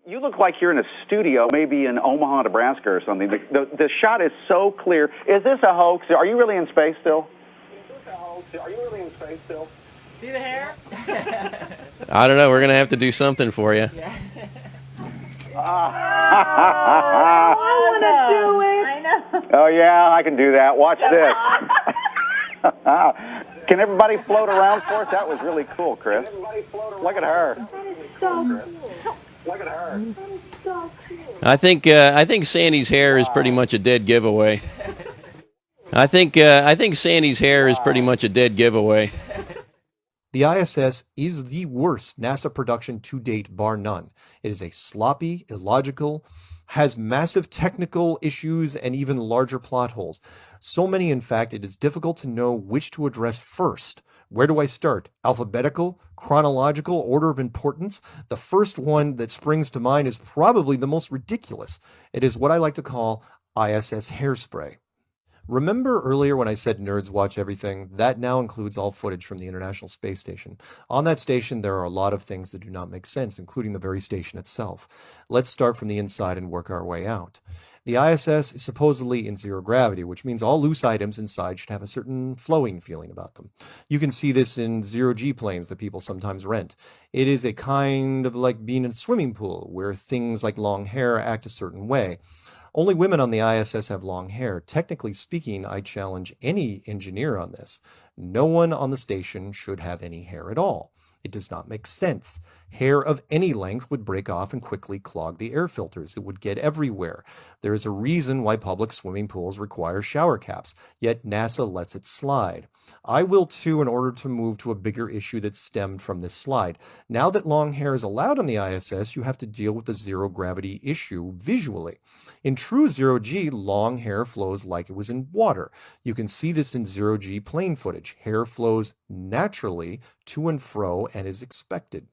You look like you're in a studio, maybe in Omaha, Nebraska or something. The shot is so clear. Is this a hoax? Are you really in space still? Is this a hoax? Are you really in space still? See the hair? I don't know. We're going to have to do something for you. Yeah. I want to do it. I know. Oh, yeah, I can do that. Watch this. Can everybody float around for us? That was really cool, Chris. Look at her. So cool. Look at her. So cool. I think Sandy's hair is pretty much a dead giveaway. I think Sandy's hair is pretty much a dead giveaway. The ISS is the worst NASA production to date, bar none. It is a sloppy, illogical, has massive technical issues and even larger plot holes. So many, in fact, it is difficult to know which to address first. Where do I start? Alphabetical, chronological, order of importance? The first one that springs to mind is probably the most ridiculous. It is what I like to call ISS hairspray. Remember earlier when I said nerds watch everything? That now includes all footage from the International Space Station. On that station, there are a lot of things that do not make sense, including the very station itself. Let's start from the inside and work our way out. The ISS is supposedly in zero gravity, which means all loose items inside should have a certain flowing feeling about them. You can see this in zero-G planes that people sometimes rent. It is a kind of like being in a swimming pool, where things like long hair act a certain way. Only women on the ISS have long hair. Technically speaking, I challenge any engineer on this. No one on the station should have any hair at all. It does not make sense. Hair of any length would break off and quickly clog the air filters. It would get everywhere. There is a reason why public swimming pools require shower caps, yet NASA lets it slide. I will too, in order to move to a bigger issue that stemmed from this slide. Now that long hair is allowed on the ISS, you have to deal with the zero gravity issue visually. In true zero-G, long hair flows like it was in water. You can see this in zero-G plane footage. Hair flows naturally to and fro and is expected.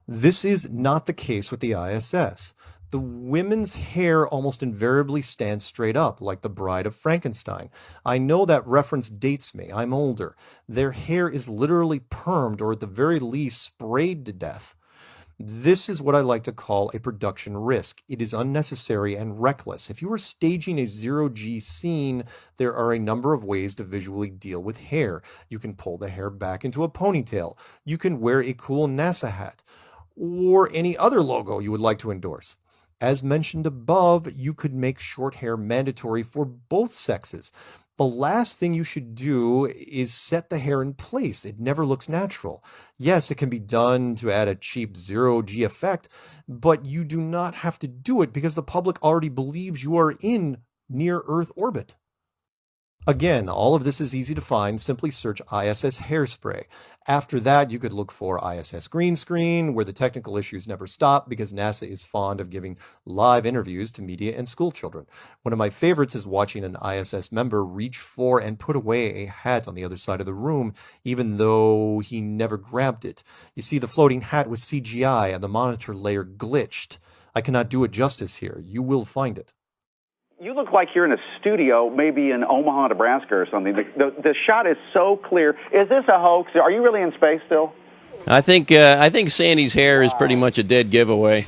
This is not the case with the ISS. The women's hair almost invariably stands straight up, like the Bride of Frankenstein. I know that reference dates me. I'm older. Their hair is literally permed, or at the very least sprayed to death. This is what I like to call a production risk. It is unnecessary and reckless. If you are staging a zero-G scene, there are a number of ways to visually deal with hair. You can pull the hair back into a ponytail. You can wear a cool NASA hat, or any other logo you would like to endorse. As mentioned above, you could make short hair mandatory for both sexes. The last thing you should do is set the hair in place. It never looks natural. Yes, it can be done to add a cheap zero-G effect, but you do not have to do it because the public already believes you are in near-Earth orbit. Again, all of this is easy to find. Simply search ISS hairspray. After that, you could look for ISS green screen, where the technical issues never stop because NASA is fond of giving live interviews to media and school children. One of my favorites is watching an ISS member reach for and put away a hat on the other side of the room, even though he never grabbed it. You see, the floating hat was CGI and the monitor layer glitched. I cannot do it justice here. You will find it. You look like you're in a studio, maybe in Omaha, Nebraska or something. The shot is so clear. Is this a hoax? Are you really in space still? I think Sandy's hair is pretty much a dead giveaway.